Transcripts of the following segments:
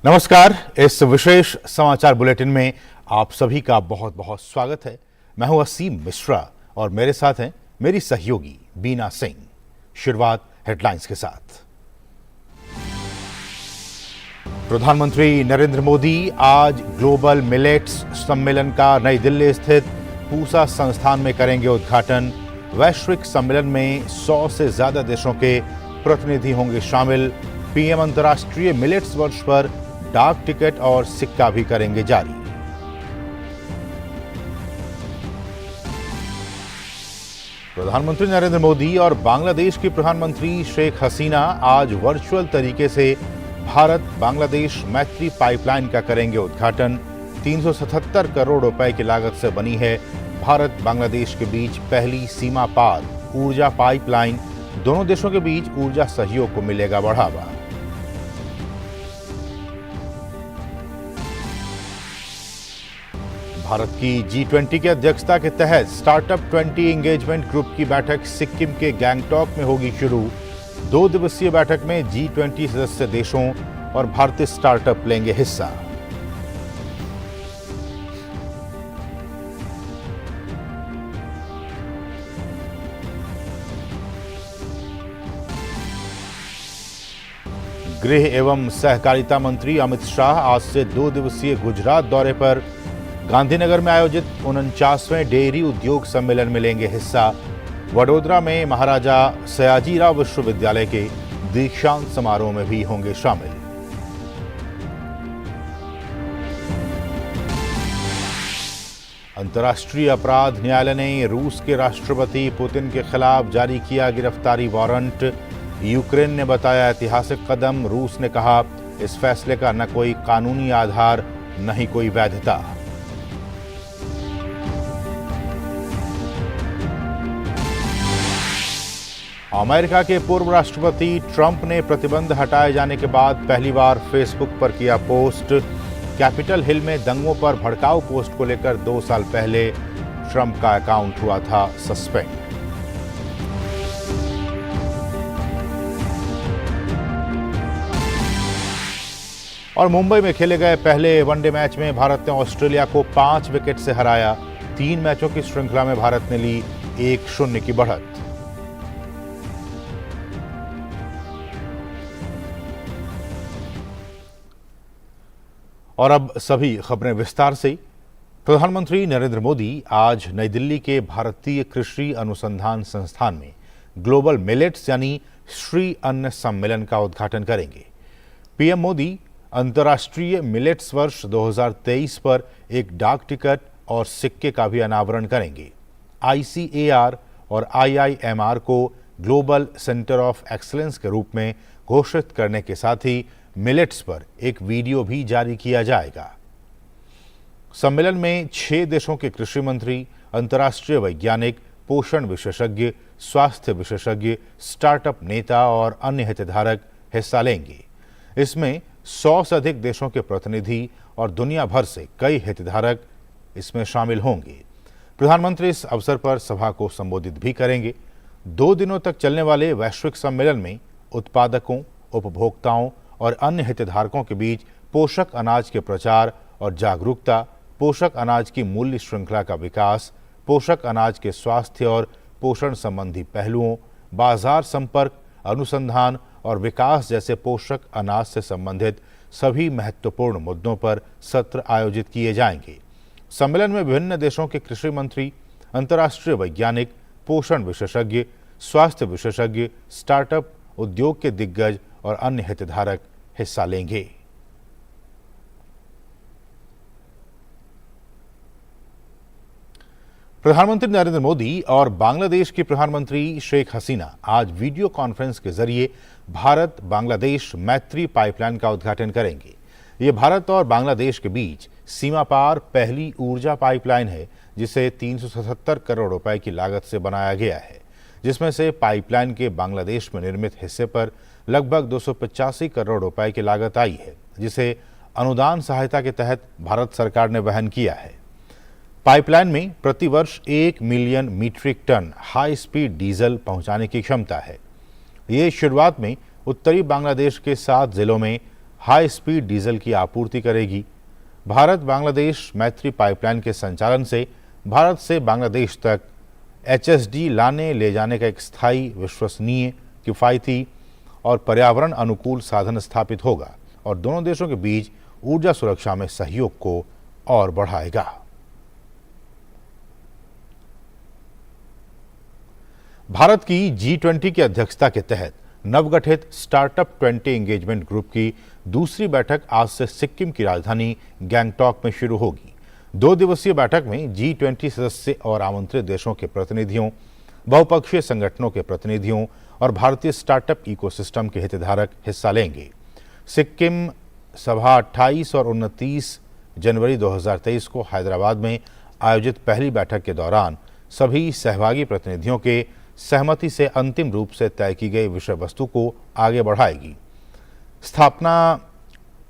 नमस्कार। इस विशेष समाचार बुलेटिन में आप सभी का बहुत बहुत स्वागत है। मैं हूं असीम मिश्रा और मेरे साथ हैं मेरी सहयोगी बीना सिंह। शुरुआत हेडलाइंस के साथ। प्रधानमंत्री नरेंद्र मोदी आज ग्लोबल मिलेट्स सम्मेलन का नई दिल्ली स्थित पूसा संस्थान में करेंगे उद्घाटन। वैश्विक सम्मेलन में 100 से ज्यादा देशों के प्रतिनिधि होंगे शामिल। पीएम अंतर्राष्ट्रीय मिलेट्स वर्ष पर डाक टिकट और सिक्का भी करेंगे जारी। प्रधानमंत्री नरेंद्र मोदी और बांग्लादेश की प्रधानमंत्री शेख हसीना आज वर्चुअल तरीके से भारत बांग्लादेश मैत्री पाइपलाइन का करेंगे उद्घाटन। 377 करोड़ रुपए की लागत से बनी है भारत बांग्लादेश के बीच पहली सीमा पार ऊर्जा पाइपलाइन। दोनों देशों के बीच ऊर्जा सहयोग को मिलेगा बढ़ावा। भारत की G20 की अध्यक्षता के तहत स्टार्टअप 20 एंगेजमेंट ग्रुप की बैठक सिक्किम के गैंगटॉक में होगी शुरू। 2 दिवसीय बैठक में G20 सदस्य देशों और भारतीय स्टार्टअप लेंगे हिस्सा। गृह एवं सहकारिता मंत्री अमित शाह आज से 2 दिवसीय गुजरात दौरे पर। गांधीनगर में आयोजित 49वें डेयरी उद्योग सम्मेलन में लेंगे हिस्सा। वडोदरा में महाराजा सयाजीराव विश्वविद्यालय के दीक्षांत समारोह में भी होंगे शामिल। अंतर्राष्ट्रीय अपराध न्यायालय ने रूस के राष्ट्रपति पुतिन के खिलाफ जारी किया गिरफ्तारी वारंट। यूक्रेन ने बताया ऐतिहासिक कदम। रूस ने कहा इस फैसले का न कोई कानूनी आधार न ही कोई वैधता। अमेरिका के पूर्व राष्ट्रपति ट्रंप ने प्रतिबंध हटाए जाने के बाद पहली बार फेसबुक पर किया पोस्ट। कैपिटल हिल में दंगों पर भड़काऊ पोस्ट को लेकर 2 साल पहले ट्रंप का अकाउंट हुआ था सस्पेंड। और मुंबई में खेले गए पहले वनडे मैच में भारत ने ऑस्ट्रेलिया को 5 विकेट से हराया। 3 मैचों की श्रृंखला में भारत ने ली 1-0 की बढ़त। और अब सभी खबरें विस्तार से। प्रधानमंत्री नरेंद्र मोदी आज नई दिल्ली के भारतीय कृषि अनुसंधान संस्थान में ग्लोबल मिलेट्स यानी श्री अन्न सम्मेलन का उद्घाटन करेंगे। पीएम मोदी अंतर्राष्ट्रीय मिलेट्स वर्ष 2023 पर एक डाक टिकट और सिक्के का भी अनावरण करेंगे। ICAR और IIMR को ग्लोबल सेंटर ऑफ एक्सीलेंस के रूप में घोषित करने के साथ ही मिलेट्स पर एक वीडियो भी जारी किया जाएगा। सम्मेलन में 6 देशों के कृषि मंत्री, अंतर्राष्ट्रीय वैज्ञानिक, पोषण विशेषज्ञ, स्वास्थ्य विशेषज्ञ, स्टार्टअप नेता और अन्य हितधारक हिस्सा लेंगे। इसमें 100 से अधिक देशों के प्रतिनिधि और दुनिया भर से कई हितधारक इसमें शामिल होंगे। प्रधानमंत्री इस अवसर पर सभा को संबोधित भी करेंगे। 2 दिनों तक चलने वाले वैश्विक सम्मेलन में उत्पादकों, उपभोक्ताओं और अन्य हितधारकों के बीच पोषक अनाज के प्रचार और जागरूकता, पोषक अनाज की मूल्य श्रृंखला का विकास, पोषक अनाज के स्वास्थ्य और पोषण संबंधी पहलुओं, बाजार संपर्क, अनुसंधान और विकास जैसे पोषक अनाज से संबंधित सभी महत्वपूर्ण मुद्दों पर सत्र आयोजित किए जाएंगे। सम्मेलन में विभिन्न देशों के कृषि मंत्री, अंतर्राष्ट्रीय वैज्ञानिक, पोषण विशेषज्ञ, स्वास्थ्य विशेषज्ञ, स्टार्टअप, उद्योग के दिग्गज और अन्य हितधारक हिस्सा लेंगे। प्रधानमंत्री नरेंद्र मोदी और बांग्लादेश की प्रधानमंत्री शेख हसीना आज वीडियो कॉन्फ्रेंस के जरिए भारत बांग्लादेश मैत्री पाइपलाइन का उद्घाटन करेंगे। ये भारत और बांग्लादेश के बीच सीमा पार पहली ऊर्जा पाइपलाइन है, जिसे 377 करोड़ रुपए की लागत से बनाया गया है, जिसमें से पाइपलाइन के बांग्लादेश में निर्मित हिस्से पर लगभग 285 करोड़ रुपए की लागत आई है, जिसे अनुदान सहायता के तहत भारत सरकार ने वहन किया है। पाइपलाइन में प्रतिवर्ष 1 million metric ton high speed diesel पहुंचाने की क्षमता है। ये शुरुआत में उत्तरी बांग्लादेश के 7 जिलों में हाई स्पीड डीजल की आपूर्ति करेगी। भारत बांग्लादेश मैत्री पाइपलाइन के संचालन से भारत से बांग्लादेश तक HSD लाने ले जाने का एक स्थायी, विश्वसनीय, किफ़ायती और पर्यावरण अनुकूल साधन स्थापित होगा और दोनों देशों के बीच ऊर्जा सुरक्षा में सहयोग को और बढ़ाएगा। भारत की G20 की अध्यक्षता के तहत नवगठित स्टार्टअप 20 एंगेजमेंट ग्रुप की दूसरी बैठक आज से सिक्किम की राजधानी गैंगटॉक में शुरू होगी। 2 दिवसीय बैठक में G20 सदस्य और आमंत्रित देशों के प्रतिनिधियों, बहुपक्षीय संगठनों के प्रतिनिधियों और भारतीय स्टार्टअप इकोसिस्टम के हितधारक हिस्सा लेंगे। सिक्किम सभा 28 और 29 जनवरी 2023 को हैदराबाद में आयोजित पहली बैठक के दौरान सभी सहभागी प्रतिनिधियों के सहमति से अंतिम रूप से तय की गई विषय वस्तु को आगे बढ़ाएगी। स्थापना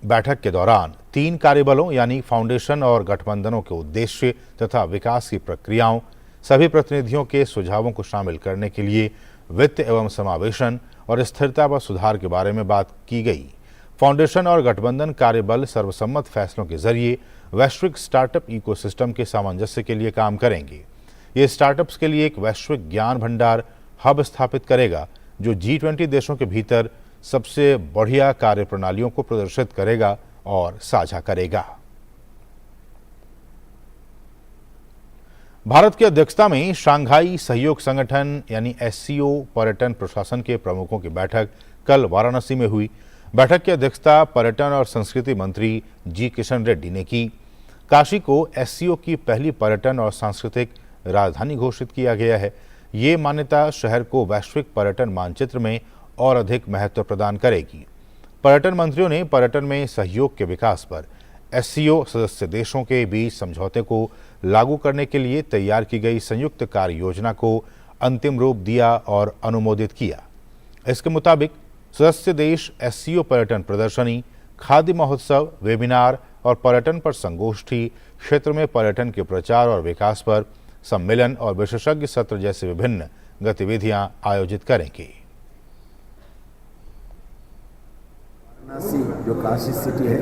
बैठक के दौरान 3 कार्यबलों यानी फाउंडेशन और गठबंधनों के उद्देश्य तथा विकास की प्रक्रियाओं, सभी प्रतिनिधियों के सुझावों को शामिल करने के लिए वित्त एवं समावेशन और स्थिरता व सुधार के बारे में बात की गई। फाउंडेशन और गठबंधन कार्यबल सर्वसम्मत फैसलों के जरिए वैश्विक स्टार्टअप इकोसिस्टम के सामंजस्य के लिए काम करेंगे। ये स्टार्टअप्स के लिए एक वैश्विक ज्ञान भंडार हब स्थापित करेगा जो G20 देशों के भीतर सबसे बढ़िया कार्यप्रणालियों को प्रदर्शित करेगा और साझा करेगा। भारत की अध्यक्षता में शंघाई सहयोग संगठन यानी SCO पर्यटन प्रशासन के प्रमुखों की बैठक कल वाराणसी में हुई। बैठक की अध्यक्षता पर्यटन और संस्कृति मंत्री G किशन रेड्डी ने की। काशी को SCO की पहली पर्यटन और सांस्कृतिक राजधानी घोषित किया गया है। ये मान्यता शहर को वैश्विक पर्यटन मानचित्र में और अधिक महत्व प्रदान करेगी। पर्यटन मंत्रियों ने पर्यटन में सहयोग के विकास पर SCO सदस्य देशों के बीच समझौते को लागू करने के लिए तैयार की गई संयुक्त कार्य योजना को अंतिम रूप दिया और अनुमोदित किया। इसके मुताबिक सदस्य देश SCO पर्यटन प्रदर्शनी, खाद्य महोत्सव, वेबिनार और पर्यटन पर संगोष्ठी, क्षेत्र में पर्यटन के प्रचार और विकास पर सम्मेलन और विशेषज्ञ सत्र जैसे विभिन्न गतिविधियां आयोजित करेंगे। वाराणसी जो काशी सिटी है,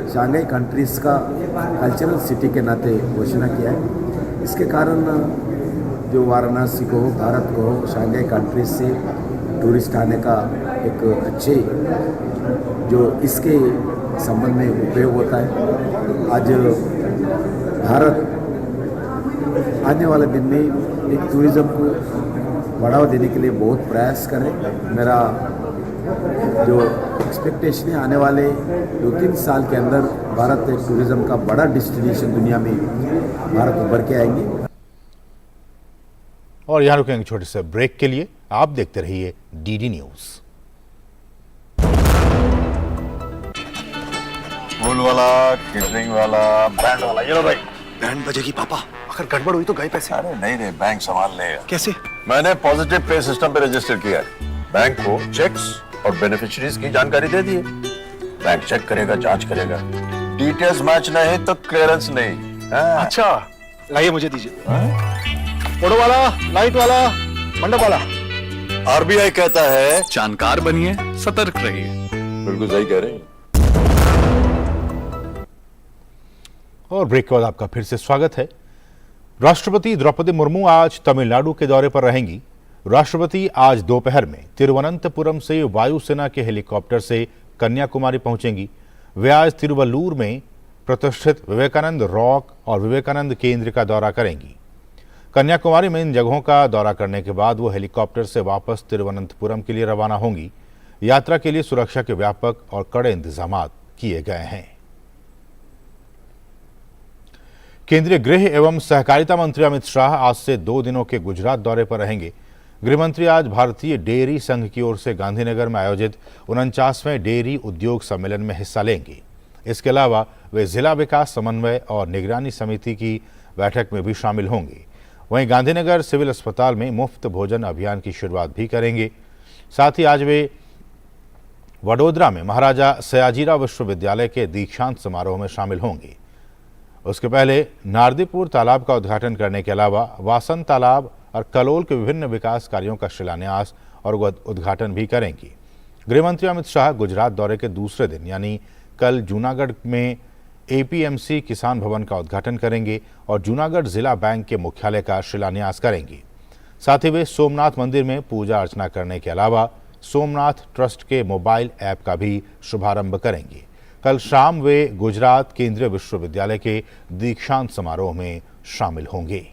शंघाई कंट्रीज का कल्चरल सिटी के नाते घोषणा किया है। इसके कारण जो वाराणसी को, भारत को, शंघाई कंट्रीज से टूरिस्ट आने का एक अच्छे जो इसके संबंध में उपयोग होता है। आज भारत आने वाले दिन में एक टूरिज्म को बढ़ावा देने के लिए बहुत प्रयास करें। मेरा जो एक्सपेक्टेशन है, आने वाले 2-3 साल के अंदर भारत एक टूरिज्म का बड़ा डेस्टिनेशन दुनिया में भारत उभर के आएंगे। और यहाँ रुकेंगे छोटे से ब्रेक के लिए। आप देखते रहिए DD न्यूज। फूल वाला, केटरिंग वाला, बैंड वाला, ये लो भाई। बैंड बजेगी पापा, अगर गड़बड़ हुई तो गए पैसे। अरे नहीं रे, बैंक संभाल लेगा। कैसे? मैंने पॉजिटिव पे सिस्टम पे रजिस्टर किया है। बैंक को चेक्स और बेनिफिशियरीज की जानकारी दे दी है। बैंक चेक करेगा, जांच करेगा, डिटेल्स मैच नहीं तो क्लियरेंस नहीं। अच्छा, लाइए मुझे दीजिए। फोटो वाला, लाइट वाला, मंडप वाला। RBI कहता है जानकार बनिए, सतर्क रहिए। बिल्कुल सही कह रहे हैं। और ब्रेक के बाद आपका फिर से स्वागत है। राष्ट्रपति द्रौपदी मुर्मू आज तमिलनाडु के दौरे पर रहेंगी। राष्ट्रपति आज दोपहर में तिरुवनंतपुरम से वायुसेना के हेलीकॉप्टर से कन्याकुमारी पहुंचेंगी। वे आज तिरुवल्लुर में प्रतिष्ठित विवेकानंद रॉक और विवेकानंद केंद्र का दौरा करेंगी। कन्याकुमारी में इन जगहों का दौरा करने के बाद वो हेलीकॉप्टर से वापस तिरुवनंतपुरम के लिए रवाना होंगी। यात्रा के लिए सुरक्षा के व्यापक और कड़े इंतजाम किए गए हैं। केंद्रीय गृह एवं सहकारिता मंत्री अमित शाह आज से 2 दिनों के गुजरात दौरे पर रहेंगे। गृहमंत्री आज भारतीय डेयरी संघ की ओर से गांधीनगर में आयोजित 49वें डेयरी उद्योग सम्मेलन में हिस्सा लेंगे। इसके अलावा वे जिला विकास समन्वय और निगरानी समिति की बैठक में भी शामिल होंगे। वहीं गांधीनगर सिविल अस्पताल में मुफ्त भोजन अभियान की शुरुआत भी करेंगे। साथ ही आज वे वडोदरा में महाराजा सयाजीराव विश्वविद्यालय के दीक्षांत समारोह में शामिल होंगे। उसके पहले नारदीपुर तालाब का उद्घाटन करने के अलावा वासन तालाब और कलोल के विभिन्न विकास कार्यों का शिलान्यास और उद्घाटन भी करेंगी। गृह मंत्री अमित शाह गुजरात दौरे के दूसरे दिन यानी कल जूनागढ़ में एपीएमसी किसान भवन का उद्घाटन करेंगे और जूनागढ़ जिला बैंक के मुख्यालय का शिलान्यास करेंगे। साथ ही वे सोमनाथ मंदिर में पूजा अर्चना करने के अलावा सोमनाथ ट्रस्ट के मोबाइल ऐप का भी शुभारंभ करेंगे। कल शाम वे गुजरात केंद्रीय विश्वविद्यालय के दीक्षांत समारोह में शामिल होंगे।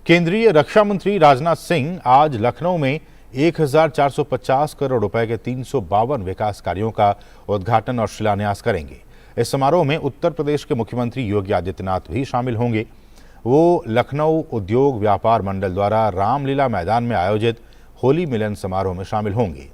केंद्रीय रक्षा मंत्री राजनाथ सिंह आज लखनऊ में 1450 करोड़ रुपए के 352 विकास कार्यों का उद्घाटन और शिलान्यास करेंगे। इस समारोह में उत्तर प्रदेश के मुख्यमंत्री योगी आदित्यनाथ भी शामिल होंगे। वो लखनऊ उद्योग व्यापार मंडल द्वारा रामलीला मैदान में आयोजित होली मिलन समारोह में शामिल होंगे।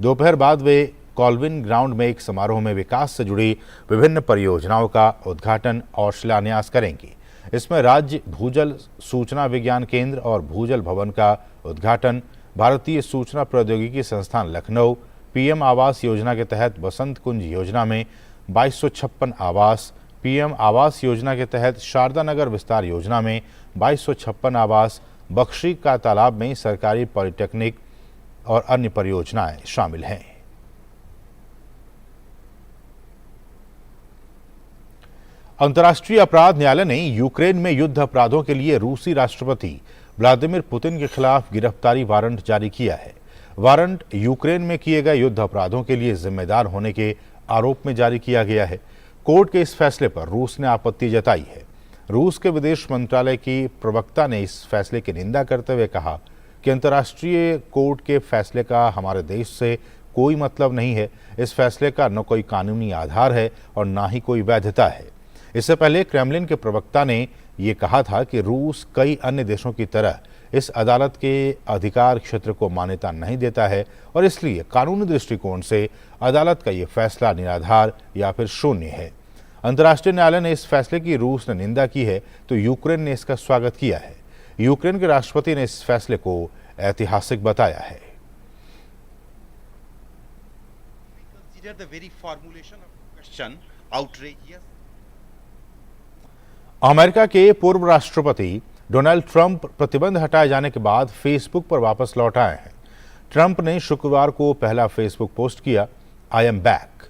दोपहर बाद वे कॉल्विन ग्राउंड में एक समारोह में विकास से जुड़ी विभिन्न परियोजनाओं का उद्घाटन और शिलान्यास करेंगे। इसमें राज्य भूजल सूचना विज्ञान केंद्र और भूजल भवन का उद्घाटन, भारतीय सूचना प्रौद्योगिकी संस्थान लखनऊ, पीएम आवास योजना के तहत बसंत कुंज योजना में 2256 आवास, पीएम आवास योजना के तहत शारदा नगर विस्तार योजना में 2256 आवास, बख्शी का तालाब में सरकारी पॉलिटेक्निक और अन्य परियोजनाएं शामिल हैं। अंतर्राष्ट्रीय अपराध न्यायालय ने यूक्रेन में युद्ध अपराधों के लिए रूसी राष्ट्रपति व्लादिमीर पुतिन के खिलाफ गिरफ्तारी वारंट जारी किया है। वारंट यूक्रेन में किए गए युद्ध अपराधों के लिए जिम्मेदार होने के आरोप में जारी किया गया है। कोर्ट के इस फैसले पर रूस ने आपत्ति जताई है। रूस के विदेश मंत्रालय की प्रवक्ता ने इस फैसले की निंदा करते हुए कहा कि अंतर्राष्ट्रीय कोर्ट के फैसले का हमारे देश से कोई मतलब नहीं है। इस फैसले का न कोई कानूनी आधार है और न ही कोई वैधता है। इससे पहले क्रेमलिन के प्रवक्ता ने ये कहा था कि रूस कई अन्य देशों की तरह इस अदालत के अधिकार क्षेत्र को मान्यता नहीं देता है और इसलिए कानूनी दृष्टिकोण से अदालत का ये फैसला निराधार या फिर शून्य है। अंतर्राष्ट्रीय न्यायालय ने इस फैसले की रूस ने निंदा की है तो यूक्रेन ने इसका स्वागत किया है। यूक्रेन के राष्ट्रपति ने इस फैसले को ऐतिहासिक बताया है। अमेरिका के पूर्व राष्ट्रपति डोनाल्ड ट्रंप प्रतिबंध हटाए जाने के बाद फेसबुक पर वापस लौट आए हैं। ट्रंप ने शुक्रवार को पहला फेसबुक पोस्ट किया, आई एम बैक।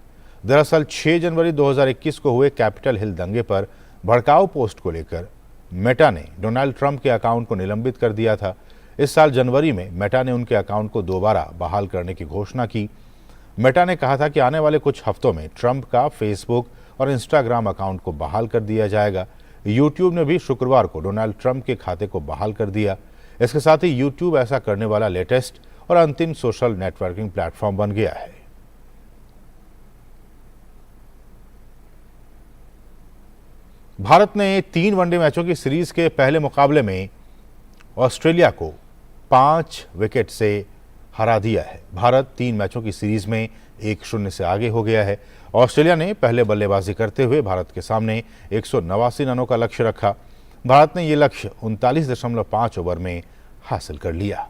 दरअसल 6 जनवरी 2021 को हुए कैपिटल हिल दंगे पर भड़काऊ पोस्ट को लेकर मेटा ने डोनाल्ड ट्रंप के अकाउंट को निलंबित कर दिया था। इस साल जनवरी में मेटा ने उनके अकाउंट को दोबारा बहाल करने की घोषणा की। मेटा ने कहा था कि आने वाले कुछ हफ्तों में ट्रंप का फेसबुक और इंस्टाग्राम अकाउंट को बहाल कर दिया जाएगा। यूट्यूब ने भी शुक्रवार को डोनाल्ड ट्रंप के खाते को बहाल कर दिया। इसके साथ ही यूट्यूब ऐसा करने वाला लेटेस्ट और अंतिम सोशल नेटवर्किंग प्लेटफॉर्म बन गया है। भारत ने 3 वनडे मैचों की सीरीज के पहले मुकाबले में ऑस्ट्रेलिया को 5 विकेट से हरा दिया है। भारत 3 मैचों की सीरीज में 1-0 से आगे हो गया है। ऑस्ट्रेलिया ने पहले बल्लेबाजी करते हुए भारत के सामने 189 रनों का लक्ष्य रखा। भारत ने यह लक्ष्य 39.5 ओवर में हासिल कर लिया।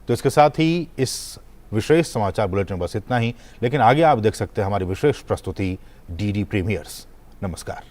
तो इसके साथ ही इस विशेष समाचार बुलेटिन में बस इतना ही, लेकिन आगे आप देख सकते हैं हमारी विशेष प्रस्तुति डीडी प्रीमियर्स। नमस्कार।